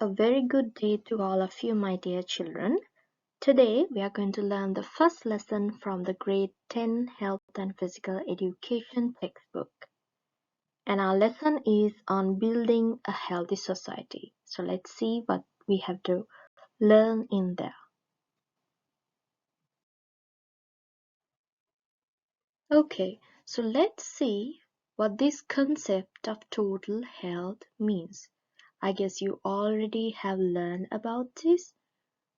A very good day to all of you, my dear children. Today we are going to learn the first lesson from the grade 10 Health and Physical Education textbook. And our lesson is on building a healthy society. So let's see what we have to learn in there. Okay, so let's see what this concept of total health means. I guess you already have learned about this.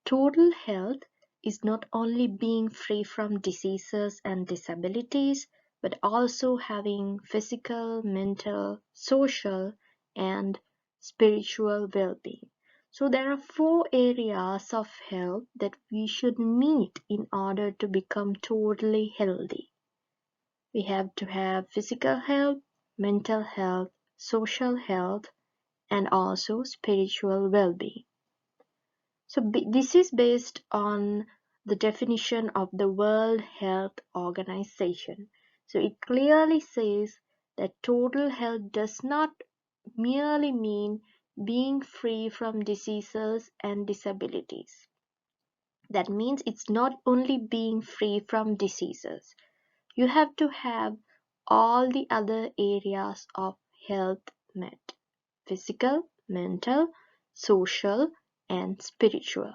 Total health is not only being free from diseases and disabilities, but also having physical, mental, social, and spiritual well-being. So there are 4 areas of health that we should meet in order to become totally healthy. We have to have physical health, mental health, social health, and also spiritual well-being. So this is based on the definition of the World Health Organization. So it clearly says that total health does not merely mean being free from diseases and disabilities. That means it's not only being free from diseases. You have to have all the other areas of health met: physical, mental, social, and spiritual.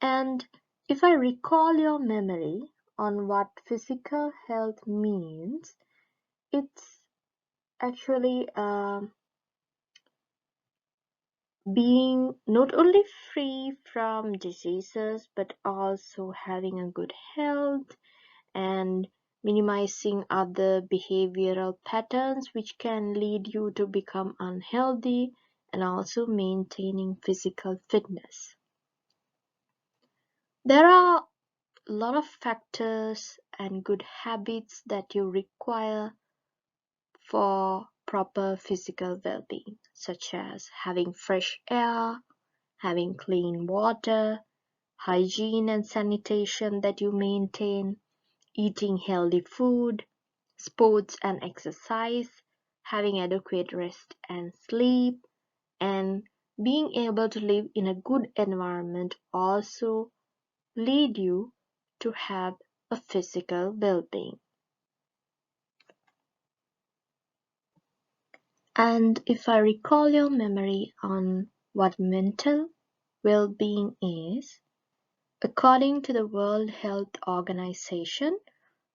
And if I recall your memory on what physical health means, it's actually being not only free from diseases but also having a good health and minimizing other behavioral patterns which can lead you to become unhealthy, and also maintaining physical fitness. There are a lot of factors and good habits that you require for proper physical well-being, such as having fresh air, having clean water, hygiene and sanitation that you maintain, eating healthy food, sports and exercise, having adequate rest and sleep, and being able to live in a good environment also lead you to have a physical well-being. And if I recall your memory on what mental well-being is, according to the World Health Organization,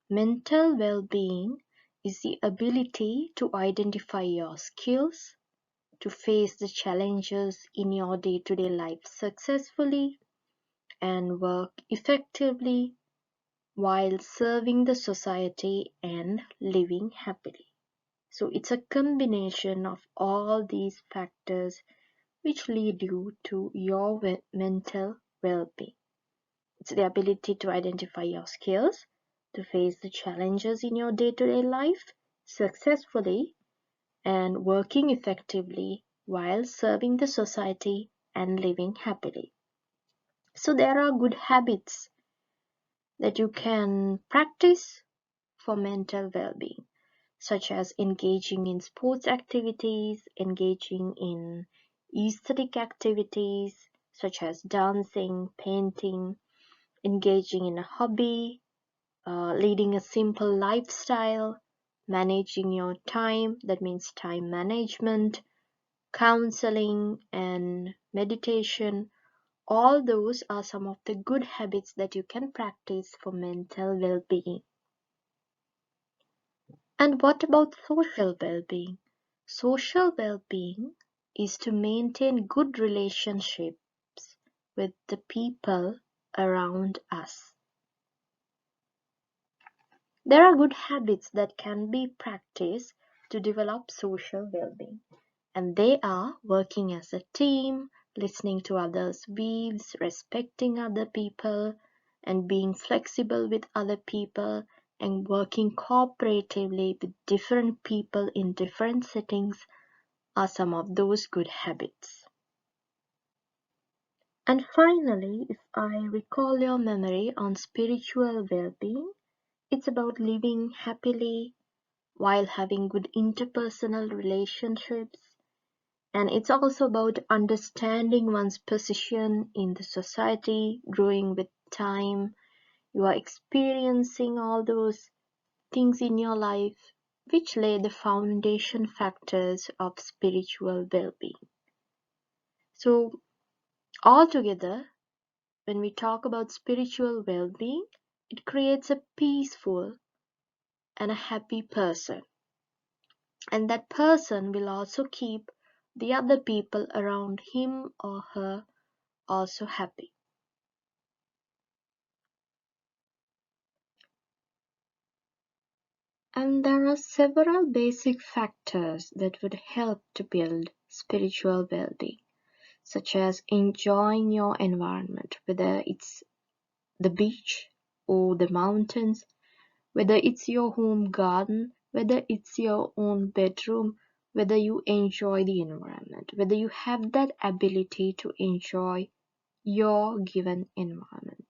mental well-being is the ability to identify your skills, to face the challenges in your day-to-day life successfully, and work effectively while serving the society and living happily. So it's a combination of all these factors which lead you to your mental well-being. It's the ability to identify your skills, to face the challenges in your day-to-day life successfully, and working effectively while serving the society and living happily. So there are good habits that you can practice for mental well-being, such as engaging in sports activities, engaging in aesthetic activities such as dancing, painting, engaging in a hobby, leading a simple lifestyle, managing your time, that means time management, counseling, and meditation. All those are some of the good habits that you can practice for mental well-being. And what about social well-being? Social well-being is to maintain good relationships with the people around us. There are good habits that can be practiced to develop social well-being, and they are working as a team, listening to others' views, respecting other people, and being flexible with other people, and working cooperatively with different people in different settings are some of those good habits. And finally, if I recall your memory on spiritual well-being, it's about living happily while having good interpersonal relationships And it's also about understanding one's position in the society, growing with time. You are experiencing all those things in your life which lay the foundation factors of spiritual well-being. So altogether, when we talk about spiritual well-being, it creates a peaceful and a happy person. And that person will also keep the other people around him or her also happy. And there are several basic factors that would help to build spiritual well-being, such as enjoying your environment, whether it's the beach or the mountains, whether it's your home garden, whether it's your own bedroom, whether you enjoy the environment, whether you have that ability to enjoy your given environment.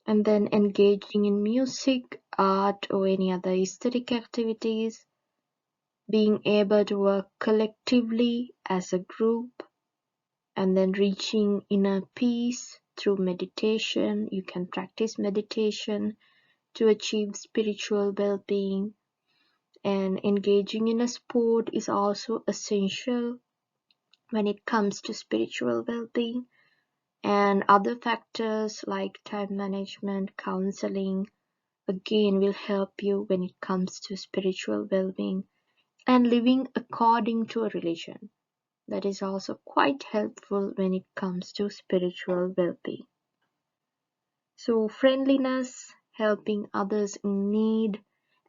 And then engaging in music, art, or any other aesthetic activities, being able to work collectively as a group, and then reaching inner peace through meditation. You can practice meditation to achieve spiritual well-being, and engaging in a sport is also essential when it comes to spiritual well-being. And other factors like time management, counseling, again will help you when it comes to spiritual well-being. And living according to a religion, that is also quite helpful when it comes to spiritual well-being. So friendliness, helping others in need,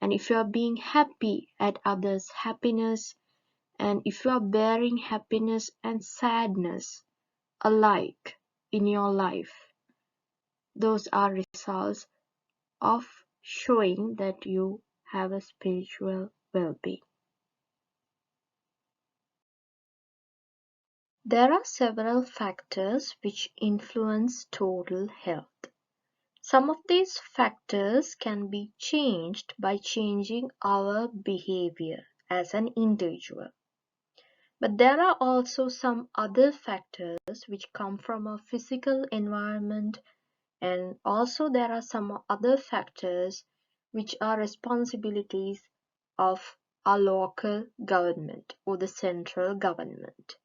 and if you are being happy at others' happiness, and if you are bearing happiness and sadness alike in your life, those are results of showing that you have a spiritual well-being. There are several factors which influence total health. Some of these factors can be changed by changing our behavior as an individual. But there are also some other factors which come from our physical environment, and also there are some other factors which are responsibilities of our local government or the central government.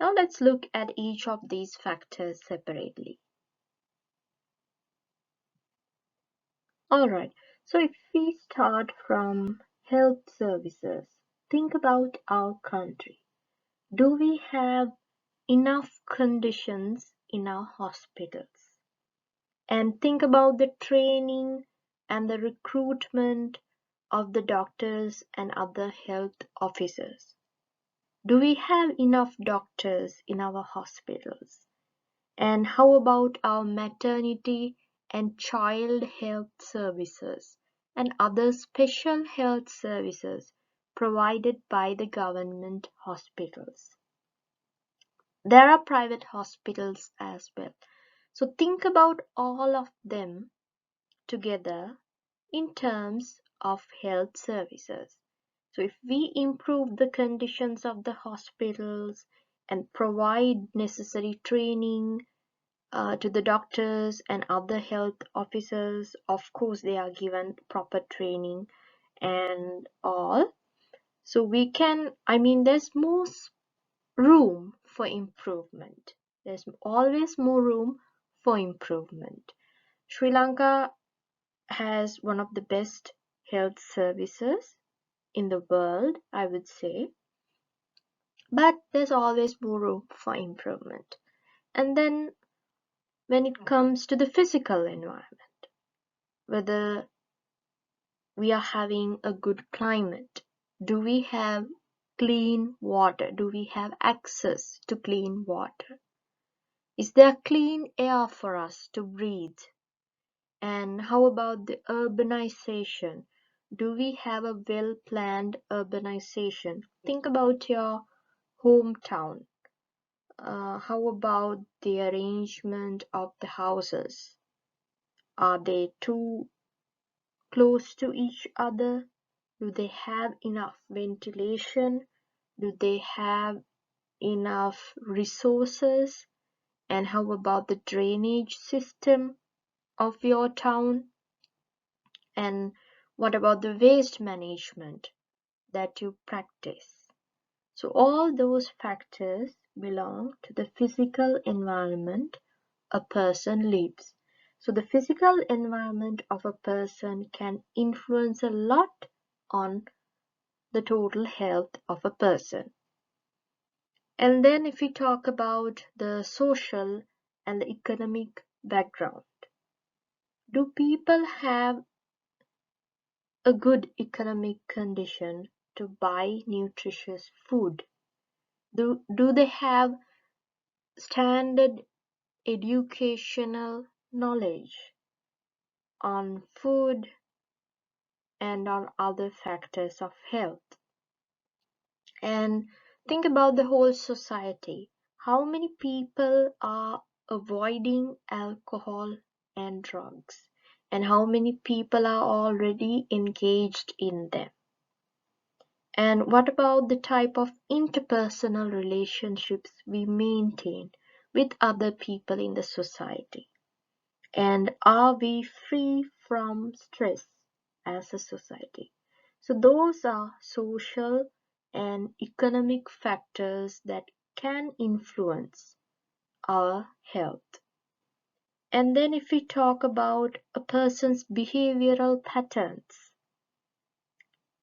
Now let's look at each of these factors separately. Alright, so if we start from health services, think about our country. Do we have enough conditions in our hospitals? And think about the training and the recruitment of the doctors and other health officers. Do we have enough doctors in our hospitals? And how about our maternity and child health services and other special health services provided by the government hospitals? There are private hospitals as well. So think about all of them together in terms of health services. So if we improve the conditions of the hospitals and provide necessary training to the doctors and other health officers, of course they are given proper training and all. So we can, there's more room for improvement. There's always more room for improvement. Sri Lanka has one of the best health services in the world, I would say, but there's always more room for improvement. And then when it comes to the physical environment, whether we are having a good climate, do we have clean water, do we have access to clean water, is there clean air for us to breathe? And how about the urbanization? Do we have a well-planned urbanization? Think about your hometown. How about the arrangement of the houses? Are they too close to each other? Do they have enough ventilation? Do they have enough resources? And how about the drainage system of your town? And what about the waste management that you practice? So all those factors belong to the physical environment a person lives. So the physical environment of a person can influence a lot on the total health of a person. And then if we talk about the social and the economic background, do people have a good economic condition to buy nutritious food? Do they have standard educational knowledge on food and on other factors of health? And think about the whole society. How many people are avoiding alcohol and drugs? And how many people are already engaged in them? And what about the type of interpersonal relationships we maintain with other people in the society? And are we free from stress as a society? So those are social and economic factors that can influence our health. And then if we talk about a person's behavioral patterns,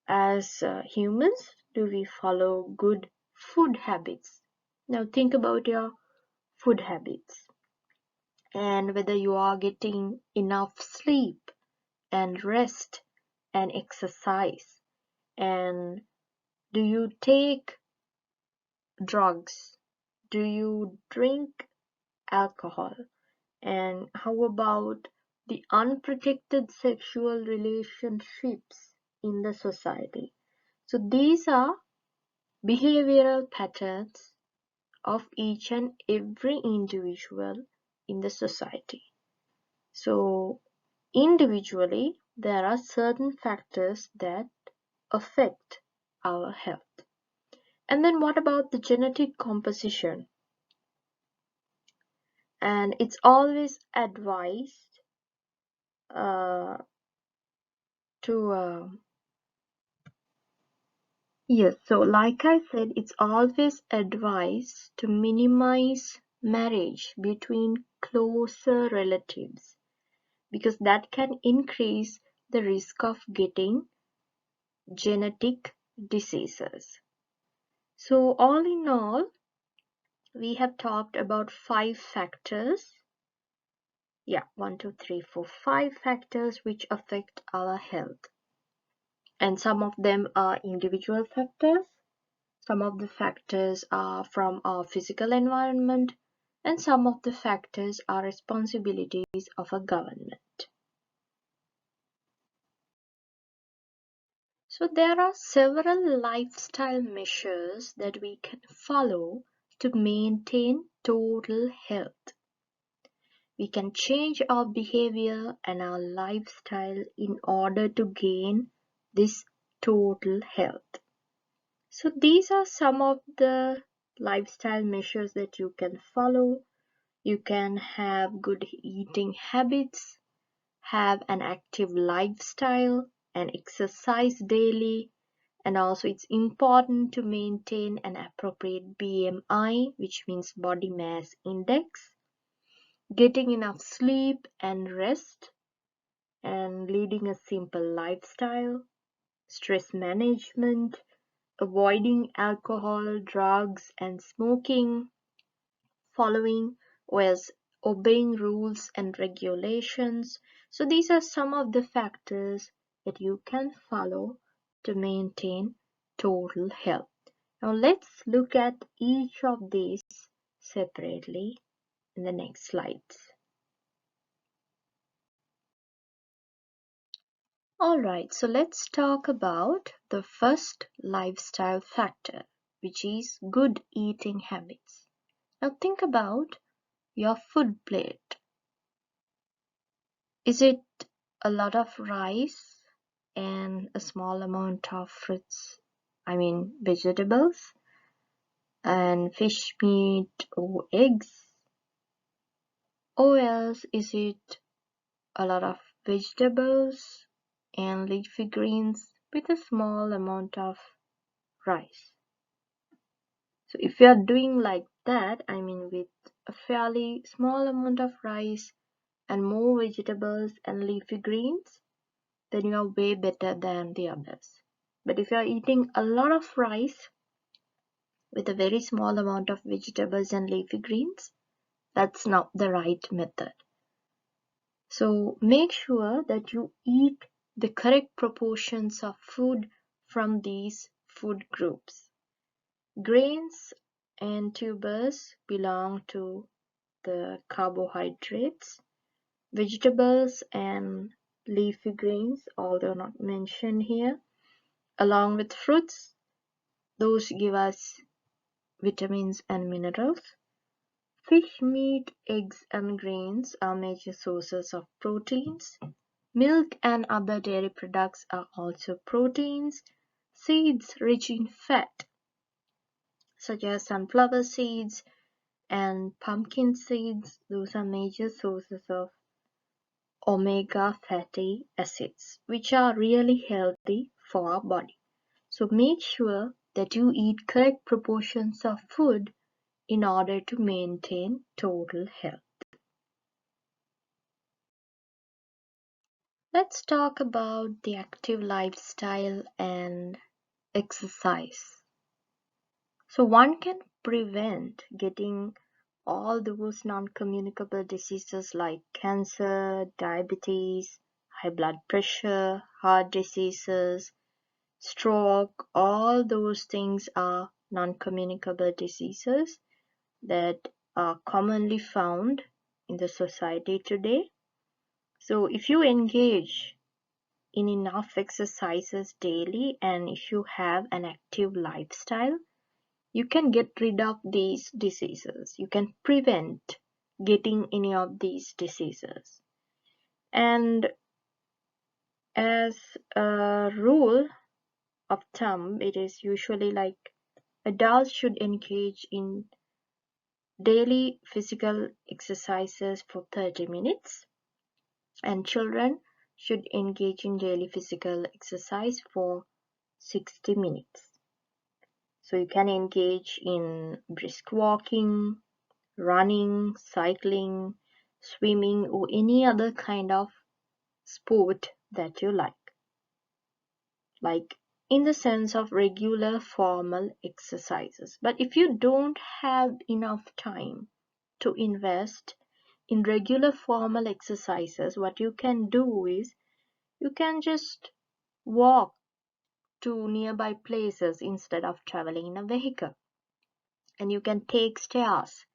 as humans, do we follow good food habits? Now think about your food habits and whether you are getting enough sleep and rest and exercise. And do you take drugs? Do you drink alcohol? And how about the unprotected sexual relationships in the society? So these are behavioral patterns of each and every individual in the society. So individually, there are certain factors that affect our health. And then what about the genetic composition? And it's always advised to yes, so like I said, it's always advised to minimize marriage between closer relatives because that can increase the risk of getting genetic diseases. So all in all, we have talked about 5 factors. Yeah, 1, 2, 3, 4, 5 factors which affect our health. And some of them are individual factors. Some of the factors are from our physical environment, and some of the factors are responsibilities of a government. So there are several lifestyle measures that we can follow to maintain total health. We can change our behavior and our lifestyle in order to gain this total health. So these are some of the lifestyle measures that you can follow. You can have good eating habits, have an active lifestyle, and exercise daily. And also it's important to maintain an appropriate BMI, which means body mass index, getting enough sleep and rest, and leading a simple lifestyle, stress management, avoiding alcohol, drugs, and smoking, following or obeying rules and regulations. So these are some of the factors that you can follow to maintain total health. Now let's look at each of these separately in the next slides. Alright, so let's talk about the first lifestyle factor, which is good eating habits. Now think about your food plate. Is it a lot of rice and a small amount of vegetables? and fish meat or eggs? Or else is it a lot of vegetables and leafy greens with a small amount of rice? So if you are doing like that, I mean with a fairly small amount of rice and more vegetables and leafy greens, then you are way better than the others. But if you are eating a lot of rice with a very small amount of vegetables and leafy greens, that's not the right method. So make sure that you eat the correct proportions of food from these food groups. Grains and tubers belong to the carbohydrates. Vegetables and leafy greens, although not mentioned here, along with fruits, those give us vitamins and minerals. Fish, meat, eggs, and grains are major sources of proteins. Milk and other dairy products are also proteins. Seeds rich in fat, such as sunflower seeds and pumpkin seeds, those are major sources of omega fatty acids, which are really healthy for our body. So make sure that you eat correct proportions of food in order to maintain total health. Let's talk about the active lifestyle and exercise. So one can prevent getting all those non-communicable diseases like cancer, diabetes, high blood pressure, heart diseases, stroke. All those things are non-communicable diseases that are commonly found in the society today. So if you engage in enough exercises daily and if you have an active lifestyle, you can get rid of these diseases. You can prevent getting any of these diseases. And as a rule of thumb, it is usually like adults should engage in daily physical exercises for 30 minutes and children should engage in daily physical exercise for 60 minutes. So you can engage in brisk walking, running, cycling, swimming, or any other kind of sport that you like in the sense of regular formal exercises. But if you don't have enough time to invest in regular formal exercises, what you can do is you can just walk to nearby places instead of traveling in a vehicle. And you can take stairs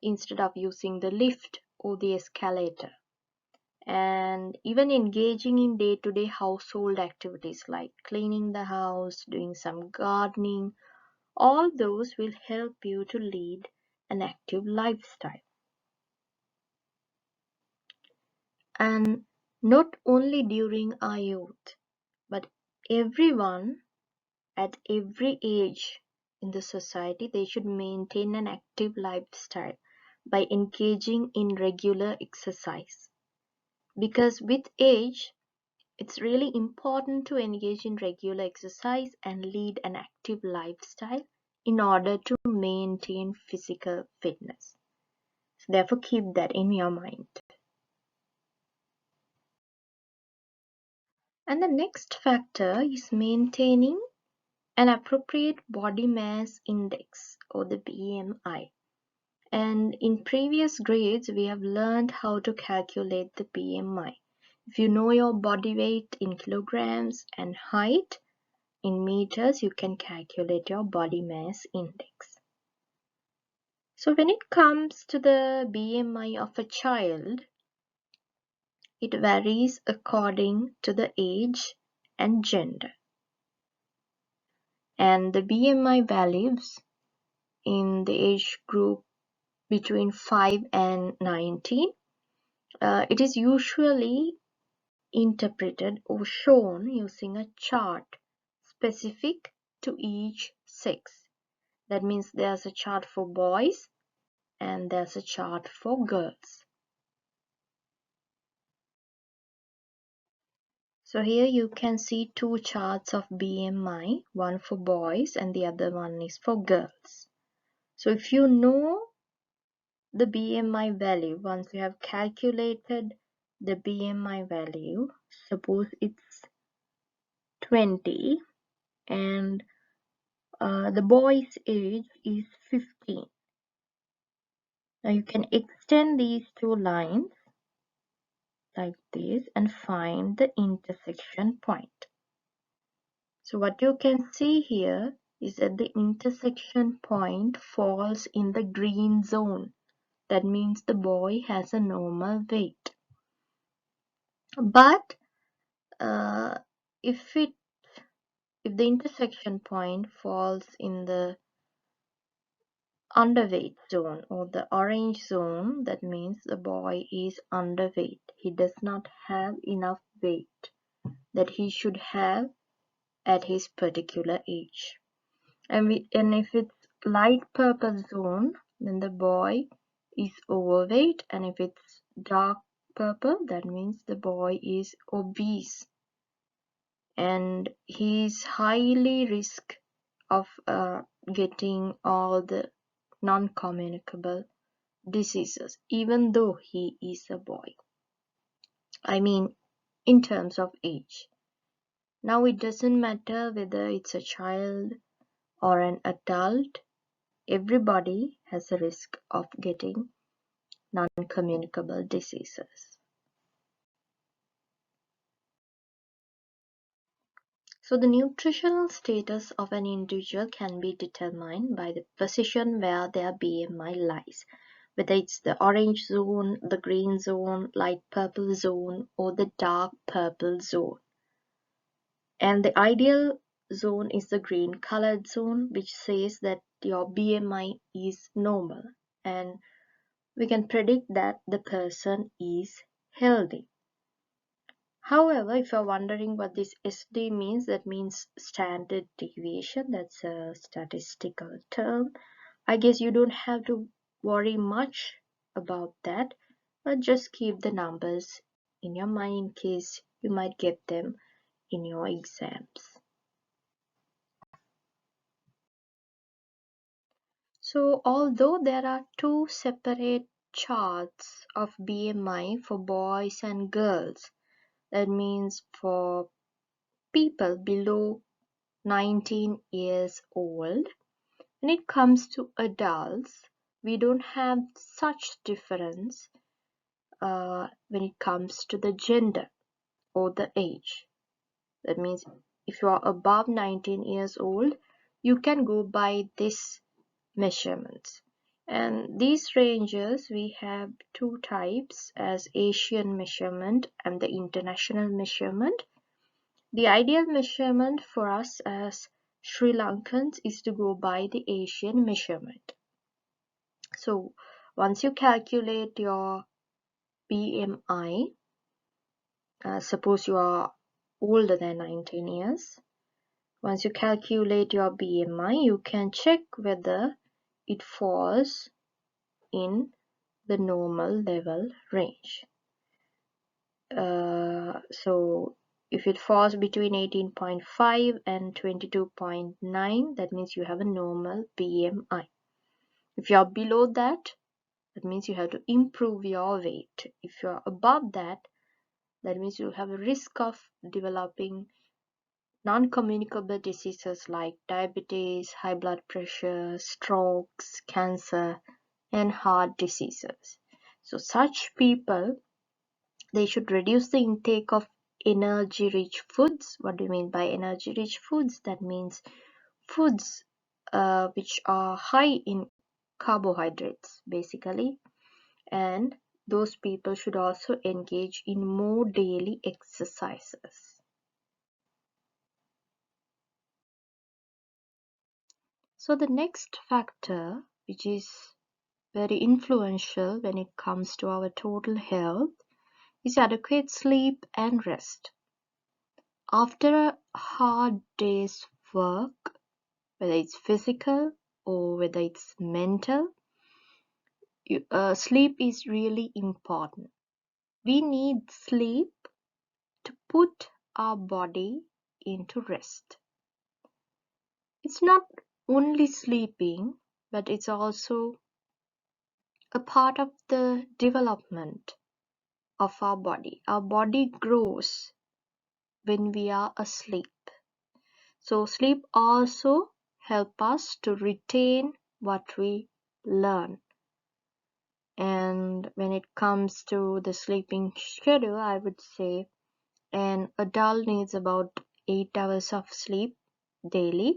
instead of using the lift or the escalator. And even engaging in day-to-day household activities like cleaning the house, doing some gardening, all those will help you to lead an active lifestyle. And not only during our youth, but everyone at every age in the society, they should maintain an active lifestyle by engaging in regular exercise. Because with age, it's really important to engage in regular exercise and lead an active lifestyle in order to maintain physical fitness. So therefore, keep that in your mind. And the next factor is maintaining an appropriate body mass index or the BMI. And in previous grades, we have learned how to calculate the BMI. If you know your body weight in kilograms and height in meters, you can calculate your body mass index. So when it comes to the BMI of a child, it varies according to the age and gender. And the BMI values in the age group between 5 and 19, it is usually interpreted or shown using a chart specific to each sex. That means there's a chart for boys and there's a chart for girls. So here you can see two charts of BMI, one for boys and the other one is for girls. So if you know the BMI value, once you have calculated the BMI value, suppose it's 20 and the boy's age is 15. Now you can extend these two lines like this and find the intersection point. So what you can see here is that the intersection point falls in the green zone. That means the boy has a normal weight. But if the intersection point falls in the underweight zone or the orange zone, that means the boy is underweight. He does not have enough weight that he should have at his particular age. And if it's light purple zone, then the boy is overweight, and if it's dark purple, that means the boy is obese and he's highly risk of getting all the non-communicable diseases, even though he is a boy. I mean, in terms of age. Now it doesn't matter whether it's a child or an adult, everybody has a risk of getting non-communicable diseases. So the nutritional status of an individual can be determined by the position where their BMI lies, whether it's the orange zone, the green zone, light purple zone, or the dark purple zone. And the ideal zone is the green colored zone, which says that your BMI is normal and we can predict that the person is healthy. However, if you're wondering what this SD means, that means standard deviation. That's a statistical term. I guess you don't have to worry much about that, but just keep the numbers in your mind in case you might get them in your exams. So although there are two separate charts of BMI for boys and girls, that means for people below 19 years old, when it comes to adults, we don't have such difference when it comes to the gender or the age. That means if you are above 19 years old, you can go by this measurements. And these ranges, we have two types as Asian measurement and the international measurement. The ideal measurement for us as Sri Lankans is to go by the Asian measurement. So once you calculate your BMI, suppose you are older than 19 years, once you calculate your BMI, you can check whether it falls in the normal level range. So if it falls between 18.5 and 22.9, that means you have a normal BMI. If you are below that, that means you have to improve your weight. If you are above that, that means you have a risk of developing non-communicable diseases like diabetes, high blood pressure, strokes, cancer, and heart diseases. So such people, they should reduce the intake of energy-rich foods. What do you mean by energy-rich foods? That means foods which are high in carbohydrates, basically. And those people should also engage in more daily exercises. So the next factor, which is very influential when it comes to our total health, is adequate sleep and rest. After a hard day's work, whether it's physical or whether it's mental, sleep is really important. We need sleep to put our body into rest. It's not only sleeping, but it's also a part of the development of our body. Our body grows when we are asleep. So sleep also help us to retain what we learn. And when it comes to the sleeping schedule, I would say an adult needs about 8 hours of sleep daily,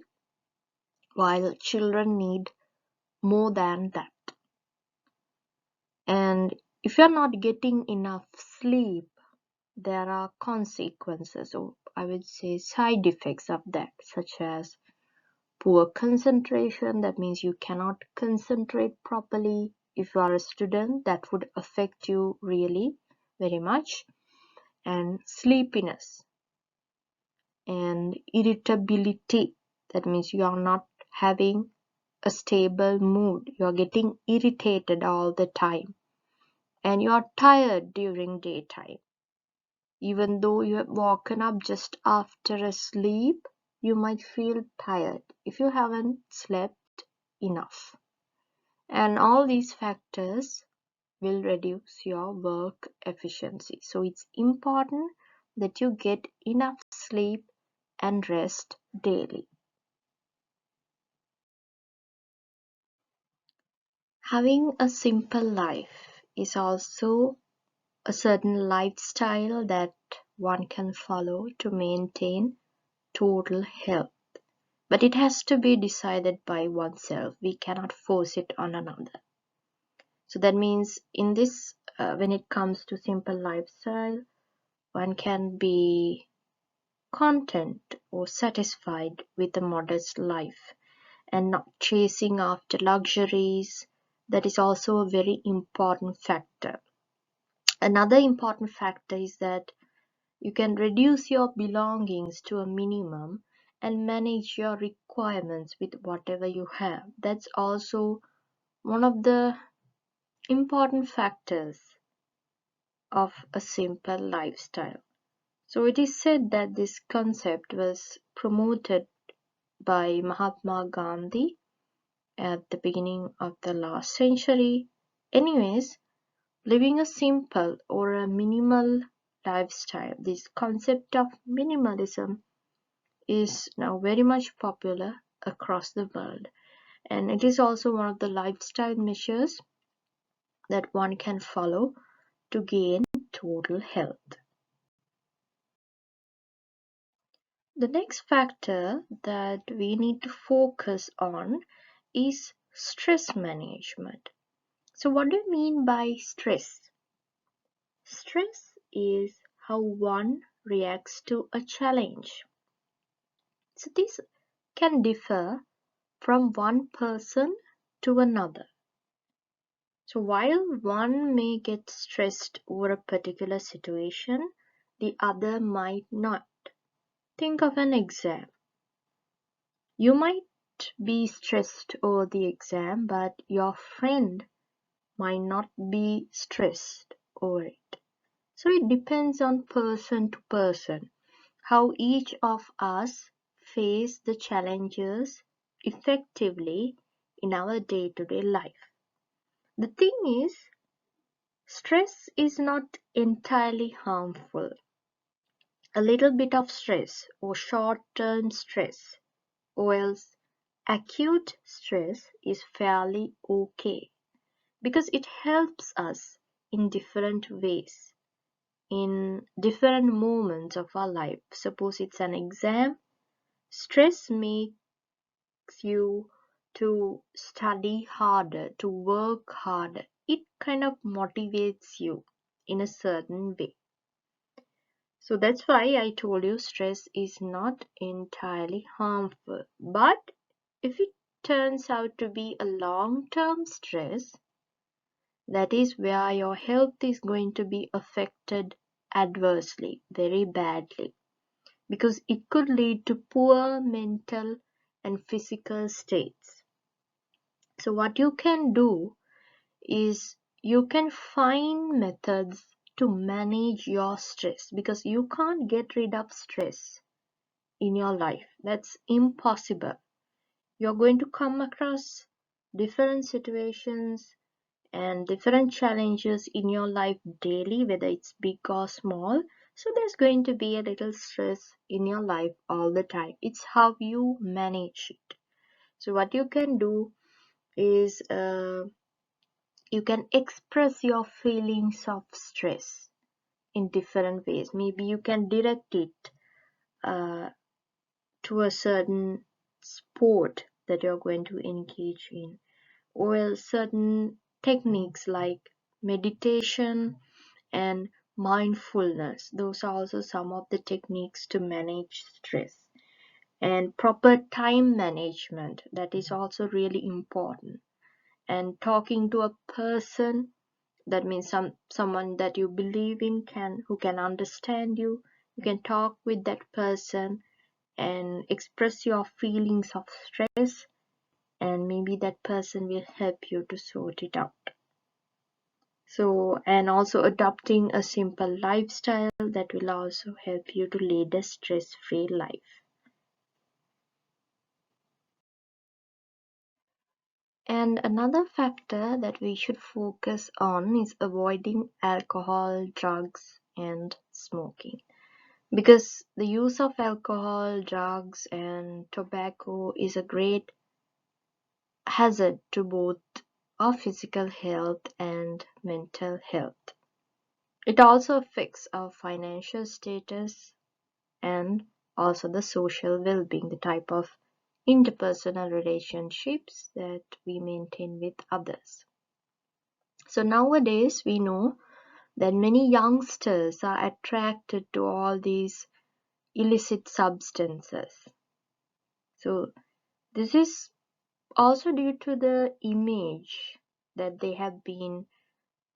while children need more than that. And if you're not getting enough sleep, there are consequences, or I would say side effects of that, such as poor concentration. That means you cannot concentrate properly. If you are a student, that would affect you really very much. And sleepiness and irritability. That means you are not having a stable mood. You are getting irritated all the time. And you are tired during daytime. Even though you have woken up just after a sleep, you might feel tired if you haven't slept enough. And all these factors will reduce your work efficiency. So it's important that you get enough sleep and rest daily. Having a simple life is also a certain lifestyle that one can follow to maintain total health. But it has to be decided by oneself. We cannot force it on another. So that means in this, when it comes to simple lifestyle, one can be content or satisfied with a modest life and not chasing after luxuries. That is also a very important factor. Another important factor is that you can reduce your belongings to a minimum and manage your requirements with whatever you have. That's also one of the important factors of a simple lifestyle. So it is said that this concept was promoted by Mahatma Gandhi at the beginning of the last century. Anyways, living a simple or a minimal lifestyle, this concept of minimalism is now very much popular across the world, and it is also one of the lifestyle measures that one can follow to gain total health. The next factor that we need to focus on is stress management. So what do you mean by stress? Stress is how one reacts to a challenge. So this can differ from one person to another. So while one may get stressed over a particular situation, the other might not. Think of an exam. You might be stressed over the exam, but your friend might not be stressed over it. So it depends on person to person how each of us face the challenges effectively in our day-to-day life. The thing is, stress is not entirely harmful. A little bit of stress or short-term stress or else acute stress is fairly okay because it helps us in different ways, in different moments of our life. Suppose it's an exam, stress makes you to study harder, to work harder. It kind of motivates you in a certain way. So that's why I told you stress is not entirely harmful. But if it turns out to be a long-term stress, that is where your health is going to be affected adversely, very badly, because it could lead to poor mental and physical states. So what you can do is you can find methods to manage your stress, because you can't get rid of stress in your life. That's impossible. You're going to come across different situations and different challenges in your life daily, whether it's big or small. So there's going to be a little stress in your life all the time. It's how you manage it. So what you can do is you can express your feelings of stress in different ways. Maybe you can direct it uh, to a certain sport that you're going to engage in, or certain techniques like meditation and mindfulness. Those are also some of the techniques to manage stress. And proper time management, that is also really important. And talking to a person, that means someone that you believe in, who can understand you. You can talk with that person and express your feelings of stress, and maybe that person will help you to sort it out. So, and also adopting a simple lifestyle, that will also help you to lead a stress-free life. And another factor that we should focus on is avoiding alcohol, drugs, and smoking. Because the use of alcohol, drugs, and tobacco is a great hazard to both our physical health and mental health. It also affects our financial status and also the social well-being, the type of interpersonal relationships that we maintain with others. So nowadays we know that many youngsters are attracted to all these illicit substances. So this is also due to the image that they have been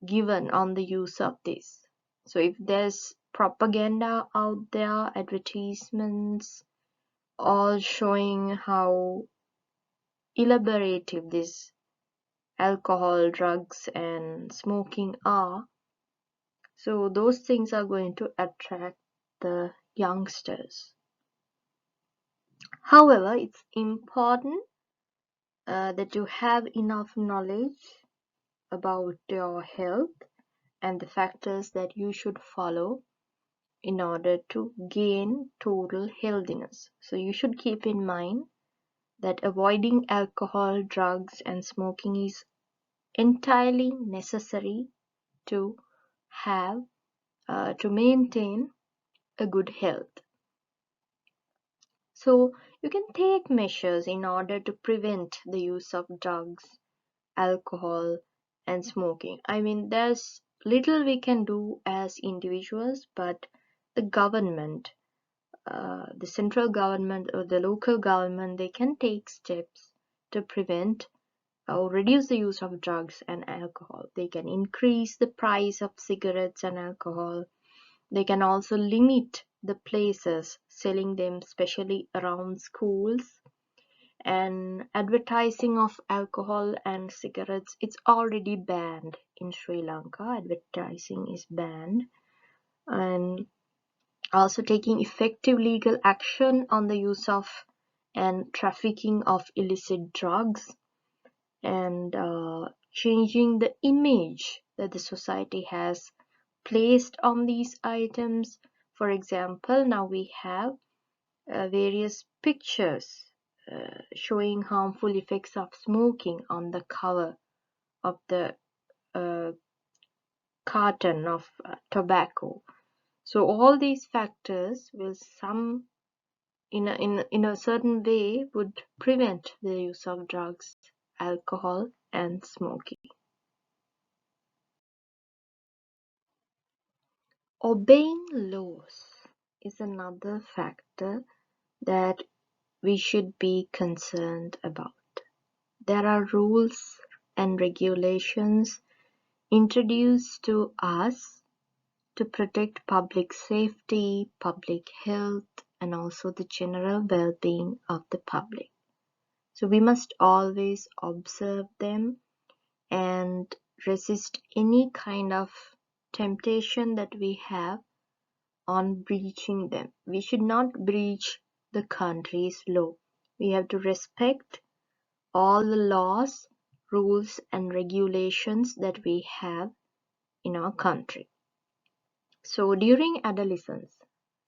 given on the use of this. So if there's propaganda out there, advertisements, all showing how elaborative this alcohol, drugs, and smoking are, so those things are going to attract the youngsters. However, it's important that you have enough knowledge about your health and the factors that you should follow in order to gain total healthiness. So you should keep in mind that avoiding alcohol, drugs, and smoking is entirely necessary to have to maintain a good health. So you can take measures in order to prevent the use of drugs, alcohol, and smoking. I mean, there's little we can do as individuals, but the government, the central government or the local government, they can take steps to prevent or reduce the use of drugs and alcohol. They can increase the price of cigarettes and alcohol. They can also limit the places selling them, especially around schools. And advertising of alcohol and cigarettes, it's already banned in Sri Lanka. Advertising is banned. And also taking effective legal action on the use of and trafficking of illicit drugs, and changing the image that the society has placed on these items. For example, now we have various pictures showing harmful effects of smoking on the cover of the uh, carton of tobacco. So all these factors will in a certain way would prevent the use of drugs, alcohol, and smoking. Obeying laws is another factor that we should be concerned about. There are rules and regulations introduced to us to protect public safety, public health, and also the general well-being of the public. So we must always observe them and resist any kind of temptation that we have on breaching them. We should not breach the country's law. We have to respect all the laws, rules, and regulations that we have in our country. So during adolescence,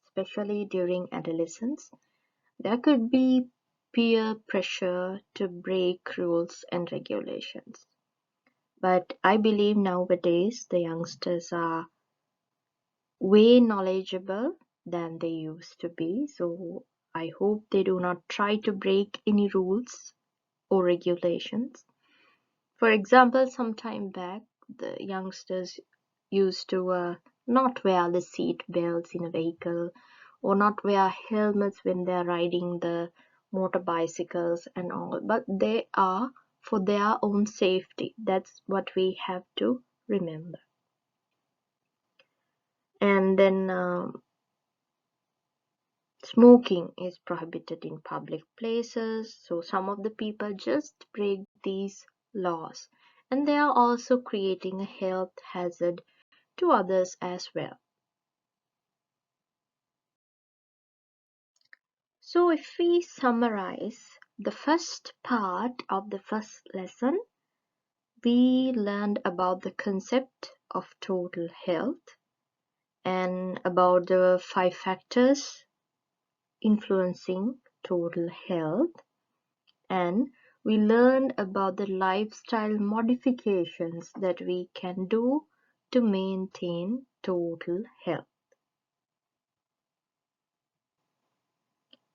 especially during adolescence, there could be peer pressure to break rules and regulations. But I believe nowadays the youngsters are way knowledgeable than they used to be. So I hope they do not try to break any rules or regulations. For example, some time back, the youngsters used to not wear the seat belts in a vehicle or not wear helmets when they're riding the motor bicycles and all, but they are for their own safety. That's what we have to remember. And then smoking is prohibited in public places, so some of the people just break these laws, and they are also creating a health hazard to others as well. So if we summarize the first part of the first lesson, we learned about the concept of total health and about the 5 factors influencing total health, and we learned about the lifestyle modifications that we can do to maintain total health.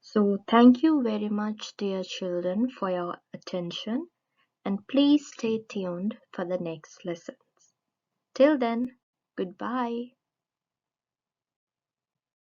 So thank you very much, dear children, for your attention, and please stay tuned for the next lessons. Till then, goodbye.